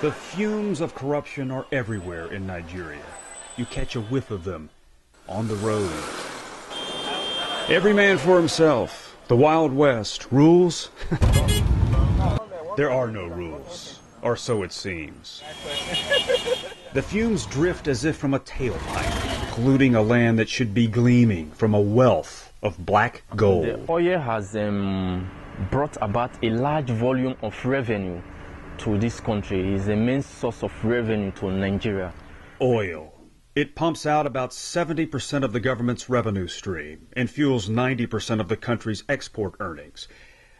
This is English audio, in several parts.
The fumes of corruption are everywhere in Nigeria. You catch a whiff of them on the road. Every man for himself. The Wild West. Rules? There are no rules, or so it seems. The fumes drift as if from a tailpipe, polluting a land that should be gleaming from a wealth of black gold. The oil has brought about a large volume of revenue to this country. It is the main source of revenue to Nigeria. Oil. It pumps out about 70% of the government's revenue stream and fuels 90% of the country's export earnings.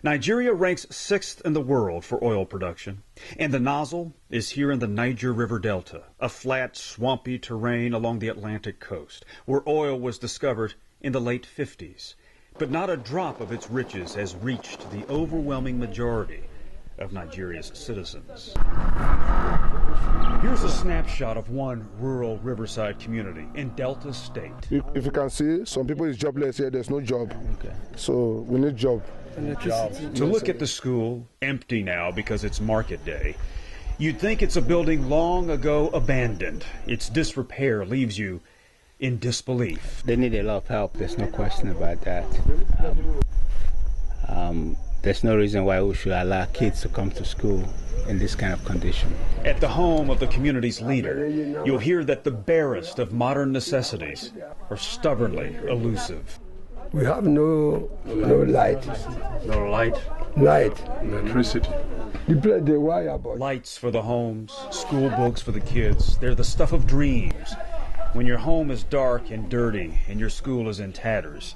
Nigeria ranks 6th in the world for oil production, and the nozzle is here in the Niger River Delta, a flat, swampy terrain along the Atlantic coast, where oil was discovered in the late 50s. But not a drop of its riches has reached the overwhelming majority of Nigeria's citizens. Here's a snapshot of one rural riverside community in Delta State. If you can see, some people is jobless here, there's no job. Okay. So we need job. To look at the school, empty now because it's market day, you'd think it's a building long ago abandoned. Its disrepair leaves you in disbelief. They need a lot of help, there's no question about that. There's no reason why we should allow kids to come to school in this kind of condition. At the home of the community's leader, you'll hear that the barest of modern necessities are stubbornly elusive. We have no light. No light? Light. Electricity. The wire, but Lights for the homes, school books for the kids. They're the stuff of dreams. When your home is dark and dirty and your school is in tatters,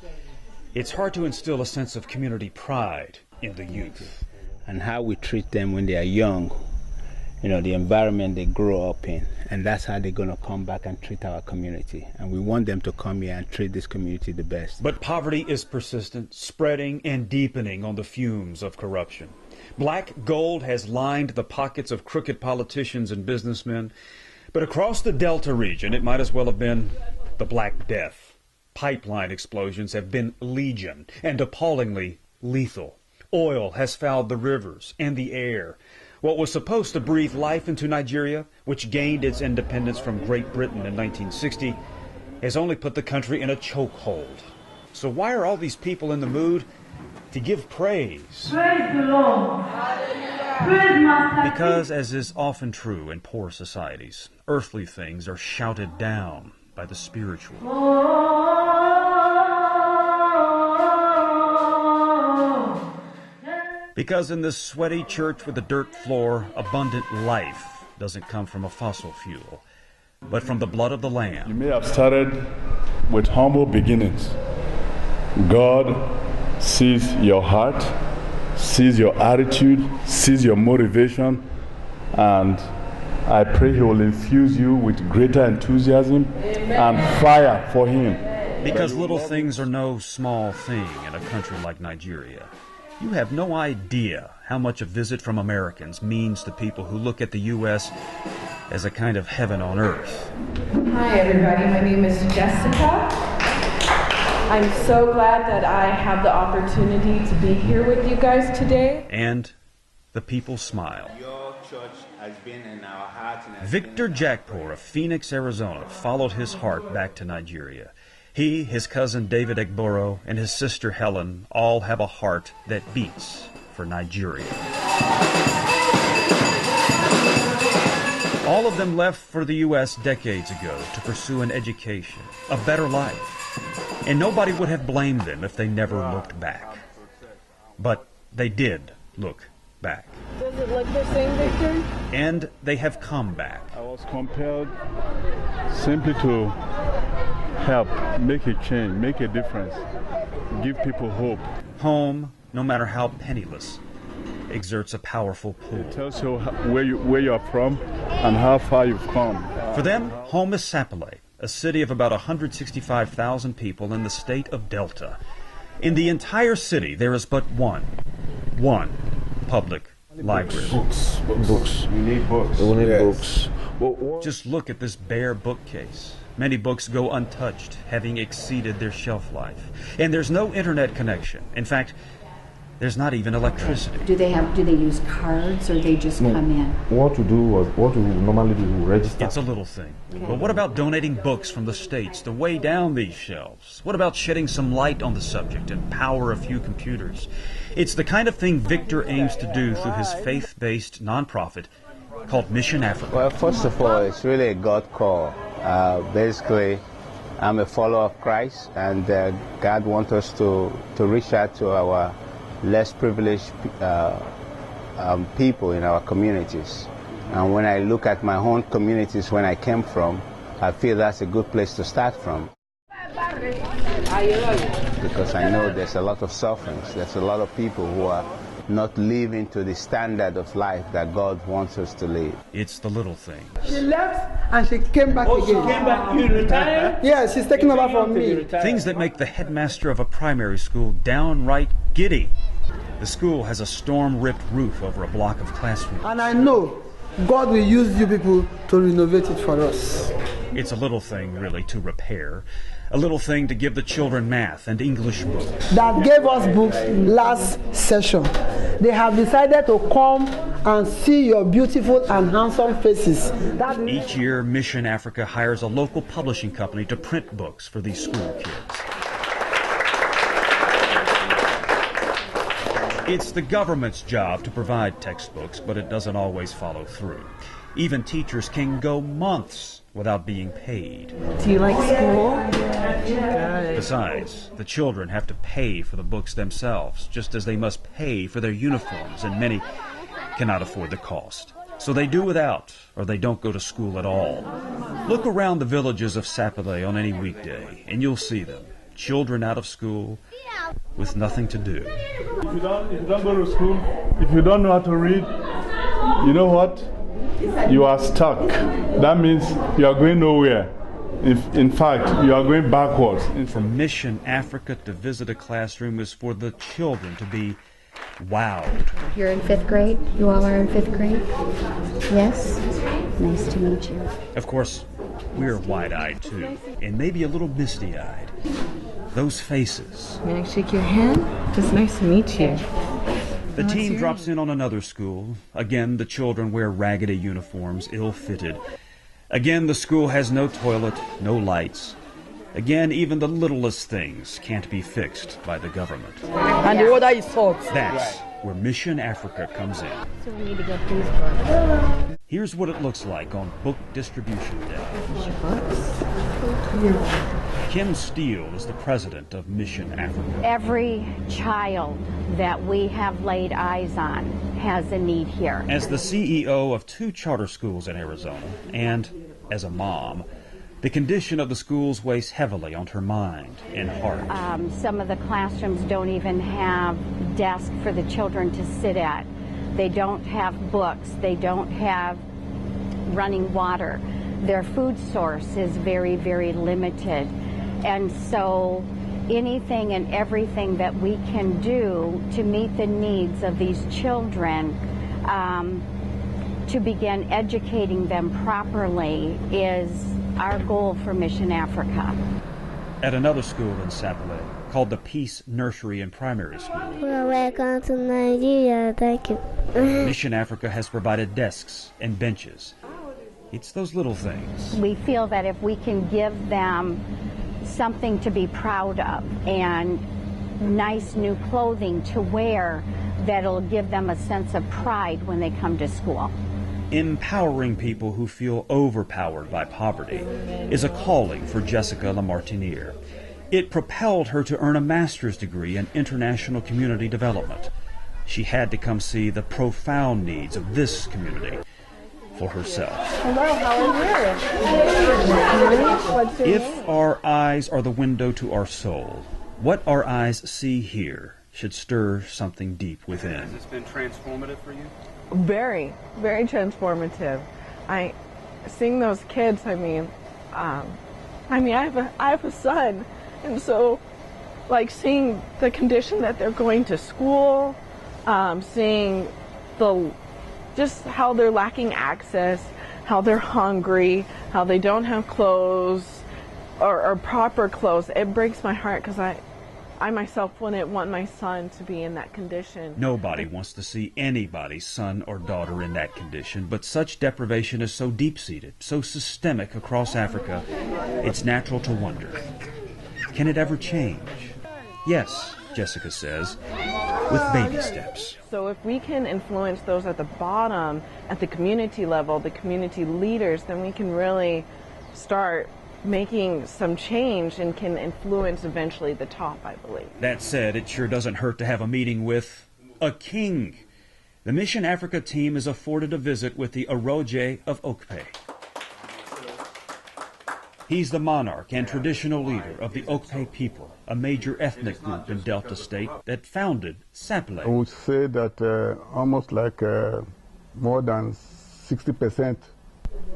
it's hard to instill a sense of community pride in the youth. And how we treat them when they are young, you know, the environment they grow up in, and that's how they're going to come back and treat our community. And we want them to come here and treat this community the best. But poverty is persistent, spreading and deepening on the fumes of corruption. Black gold has lined the pockets of crooked politicians and businessmen, but across the Delta region, it might as well have been the Black Death. Pipeline explosions have been legion and appallingly lethal. Oil has fouled the rivers and the air. What was supposed to breathe life into Nigeria, which gained its independence from Great Britain in 1960, has only put the country in a chokehold. So why are all these people in the mood to give praise? Praise the Lord. Praise Master. Because, as is often true in poor societies, earthly things are shouted down by the spiritual. Because in this sweaty church with a dirt floor, abundant life doesn't come from a fossil fuel, but from the blood of the Lamb. You may have started with humble beginnings. God sees your heart, sees your attitude, sees your motivation, and I pray He will infuse you with greater enthusiasm and fire for Him. Because little things are no small thing in a country like Nigeria. You have no idea how much a visit from Americans means to people who look at the U.S. as a kind of heaven on earth. Hi everybody, my name is Jessica. I'm so glad that I have the opportunity to be here with you guys today. And the people smile. Your church has been in our hearts. Victor Jackpour of Phoenix, Arizona, followed his heart back to Nigeria. He, his cousin David Egboro, and his sister Helen all have a heart that beats for Nigeria. All of them left for the U.S. decades ago to pursue an education, a better life. And nobody would have blamed them if they never looked back. But they did look back. Does it look the same, Victor? And they have come back. I was compelled simply to help, make a change, make a difference, give people hope. Home, no matter how penniless, exerts a powerful pull. It tells you where you are from and how far you've come. For them, home is Sapele, a city of about 165,000 people in the state of Delta. In the entire city, there is but one public library. Books. You need books. We need books. Just look at this bare bookcase. Many books go untouched, having exceeded their shelf life. And there's no internet connection. In fact, There's not even electricity. Do they use cards, or they just come in? What we normally do, we register. It's a little thing. Okay. But what about donating books from the States to weigh down these shelves? What about shedding some light on the subject and power a few computers? It's the kind of thing Victor aims to do through his faith-based nonprofit called Mission Africa. Well, first of all, it's really a God call. Basically, I'm a follower of Christ, and God wants us to reach out to our less privileged people in our communities. And when I look at my own communities when I came from, I feel that's a good place to start from. Because I know there's a lot of sufferings, there's a lot of people who are not living to the standard of life that God wants us to live. It's the little things. She left and she came back again. She came back. You retired? Yeah, she's taking over from me. Things that make the headmaster of a primary school downright giddy. The school has a storm-ripped roof over a block of classrooms. And I know God will use you people to renovate it for us. It's a little thing, really, to repair. A little thing to give the children math and English books. That gave us books last session. They have decided to come and see your beautiful and handsome faces. Each year, Mission Africa hires a local publishing company to print books for these school kids. It's the government's job to provide textbooks, but it doesn't always follow through. Even teachers can go months without being paid. Do you like school? Besides, the children have to pay for the books themselves, just as they must pay for their uniforms, and many cannot afford the cost. So they do without, or they don't go to school at all. Look around the villages of Sapele on any weekday, and you'll see them. Children out of school with nothing to do. If you don't go to school, if you don't know how to read, you know what? You are stuck. That means you are going nowhere. In fact, you are going backwards. For Mission Africa to visit a classroom is for the children to be wowed. You're in 5th grade? You all are in 5th grade? Yes? Nice to meet you. Of course, we're wide-eyed too, and maybe a little misty-eyed. Those faces. May I shake your hand? It's nice to meet you. The team drops in on another school. Again, the children wear raggedy uniforms, ill-fitted. Again, the school has no toilet, no lights. Again, even the littlest things can't be fixed by the government. And the order is salt. That's where Mission Africa comes in. So we need to get these books. Here's what it looks like on book distribution day. Kim Steele is the president of Mission Africa. Every child that we have laid eyes on has a need here. As the CEO of 2 charter schools in Arizona, and as a mom, the condition of the schools weighs heavily on her mind and heart. Some of the classrooms don't even have desks for the children to sit at. They don't have books. They don't have running water. Their food source is very, very limited. And so anything and everything that we can do to meet the needs of these children, to begin educating them properly, is our goal for Mission Africa. At another school in Sapele, called the Peace Nursery and Primary School, Welcome to Nigeria, thank you. Mission Africa has provided desks and benches. It's those little things. We feel that if we can give them something to be proud of and nice new clothing to wear, that'll give them a sense of pride when they come to school. Empowering people who feel overpowered by poverty is a calling for Jessica Lamartiniere. It propelled her to earn a master's degree in international community development. She had to come see the profound needs of this community for herself. Hello, how are you? If our eyes are the window to our soul, what our eyes see here should stir something deep within. Has this been transformative for you? Very, very transformative. Seeing those kids, I have a son, and so, like, seeing the condition that they're going to school, seeing just how they're lacking access, how they're hungry, how they don't have clothes or proper clothes. It breaks my heart because I myself wouldn't want my son to be in that condition. Nobody wants to see anybody's son or daughter in that condition, but such deprivation is so deep-seated, so systemic across Africa, it's natural to wonder, can it ever change? Yes, Jessica says, with baby steps. So if we can influence those at the bottom, at the community level, the community leaders, then we can really start making some change and can influence eventually the top, I believe. That said, it sure doesn't hurt to have a meeting with a king. The Mission Africa team is afforded a visit with the Aroje of Okpe. He's the monarch and traditional leader of the Okpe people, a major ethnic group in Delta State that founded Sapele. I would say that almost like more than 60%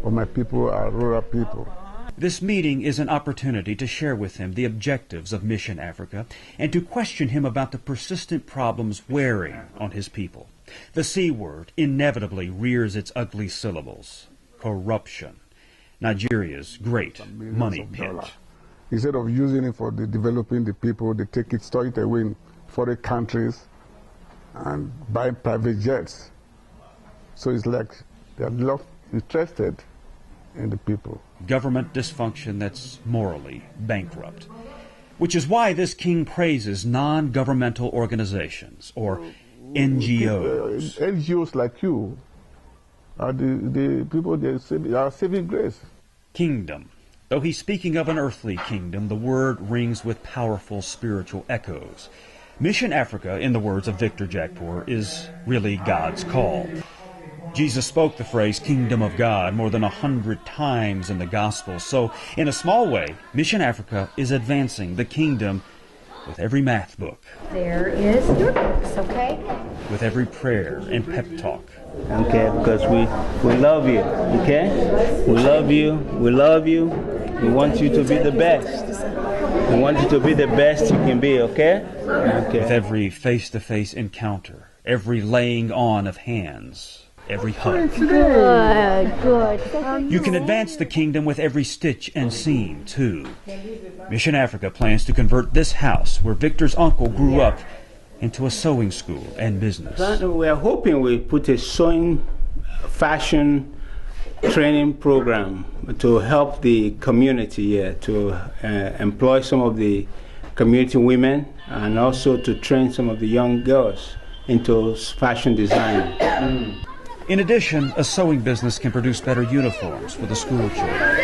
of my people are rural people. This meeting is an opportunity to share with him the objectives of Mission Africa and to question him about the persistent problems wearing on his people. The C word inevitably rears its ugly syllables: corruption, Nigeria's great money pit. Instead of using it for developing the people, they take it, store it away in foreign countries and buy private jets. So it's like they're not interested in the people. Government dysfunction that's morally bankrupt. Which is why this king praises non-governmental organizations, or NGOs. NGOs like you are the people that are saving grace. Kingdom. Though he's speaking of an earthly kingdom, the word rings with powerful spiritual echoes. Mission Africa, in the words of Victor Jakpour, is really God's call. Jesus spoke the phrase kingdom of God more than 100 times in the gospel. So, in a small way, Mission Africa is advancing the kingdom with every math book. There is your books, okay? With every prayer and pep talk. Okay, because we love you, okay? We love you, we love you. We want you to be the best. We want you to be the best you can be, okay? Okay. With every face-to-face encounter, every laying on of hands, every hug. Good. You can advance the kingdom with every stitch and seam, too. Mission Africa plans to convert this house, where Victor's uncle grew up, into a sewing school and business. We're hoping we put a sewing fashion training program to help the community here, to employ some of the community women and also to train some of the young girls into fashion design. In addition, a sewing business can produce better uniforms for the school children.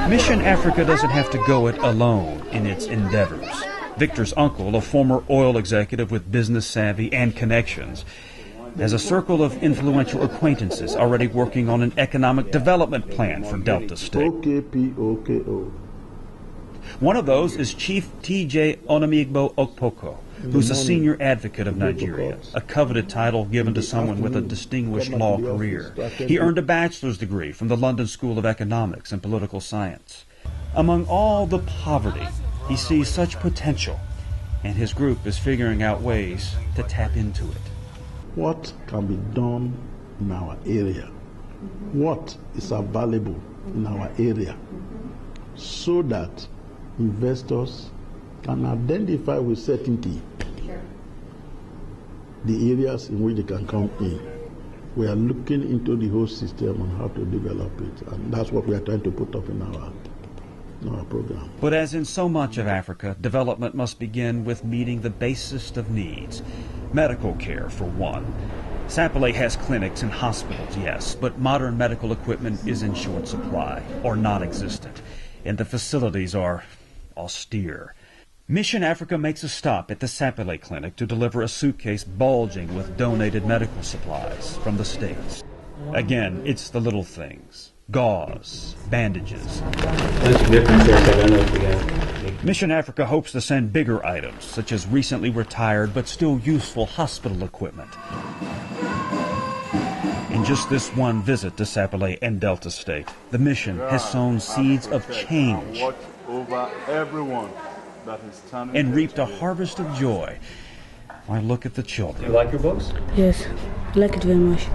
Mission Africa doesn't have to go it alone in its endeavors. Victor's uncle, a former oil executive with business savvy and connections, has a circle of influential acquaintances already working on an economic development plan for Delta State. OKPOKO. One of those is Chief T.J. Onamigbo Okpoko, who's a senior advocate of Nigeria, a coveted title given to someone with a distinguished law career. He earned a bachelor's degree from the London School of Economics and Political Science. Among all the poverty, he sees such potential, and his group is figuring out ways to tap into it. What can be done in our area? What is available in our area so that investors can identify with certainty the areas in which they can come in? We are looking into the whole system on how to develop it, and that's what we are trying to put up in our program. But as in so much of Africa, development must begin with meeting the basest of needs. Medical care, for one. Sapele has clinics and hospitals, yes, but modern medical equipment is in short supply, or non-existent, and the facilities are austere. Mission Africa makes a stop at the Sapele Clinic to deliver a suitcase bulging with donated medical supplies from the States. Again, it's the little things. Gauze, bandages. Mission Africa hopes to send bigger items, such as recently retired but still useful hospital equipment. In just this one visit to Sapele and Delta State, the mission has sown seeds of change and reaped a harvest of joy. Why, look at the children. You like your books? Yes, I like it very much.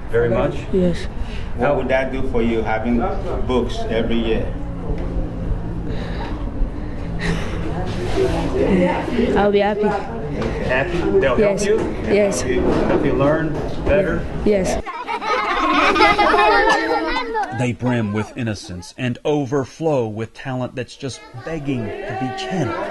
Very much? Yes. How would that do for you, having books every year? I'll be happy. Happy? They'll Yes. help you? Yes. Help you learn better? Yes. They brim with innocence and overflow with talent that's just begging to be channeled.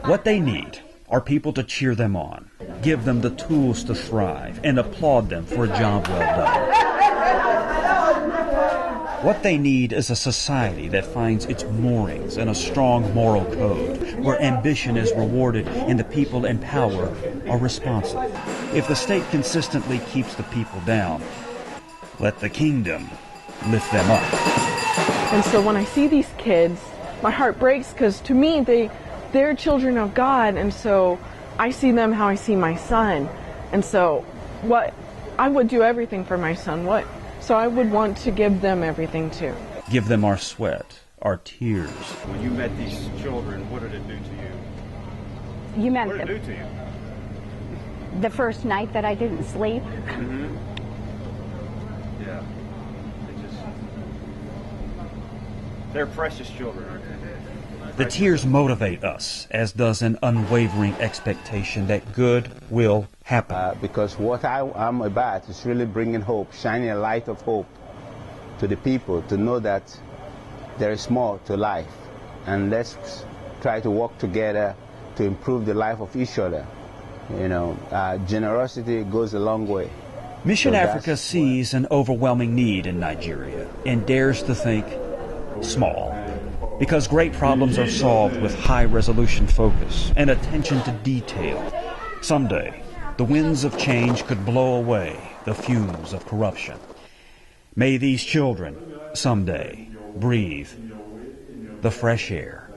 What they need are people to cheer them on, give them the tools to thrive, and applaud them for a job well done. What they need is a society that finds its moorings in a strong moral code, where ambition is rewarded and the people in power are responsive. If the state consistently keeps the people down, let the kingdom lift them up. And so when I see these kids, my heart breaks because to me, they're children of God, and so I see them how I see my son. And so I would do everything for my son. So I would want to give them everything too. Give them our sweat, our tears. When you met these children, what did it do to you? You meant What did it do to you? the first night that I didn't sleep? Mm-hmm. Yeah. They're precious children, aren't they? The tears motivate us, as does an unwavering expectation that good will happen. Because what I'm about is really bringing hope, shining a light of hope to the people to know that there is more to life. And let's try to work together to improve the life of each other. You know, generosity goes a long way. Mission So Africa sees an overwhelming need in Nigeria and dares to think small. Because great problems are solved with high-resolution focus and attention to detail. Someday, the winds of change could blow away the fumes of corruption. May these children, someday, breathe the fresh air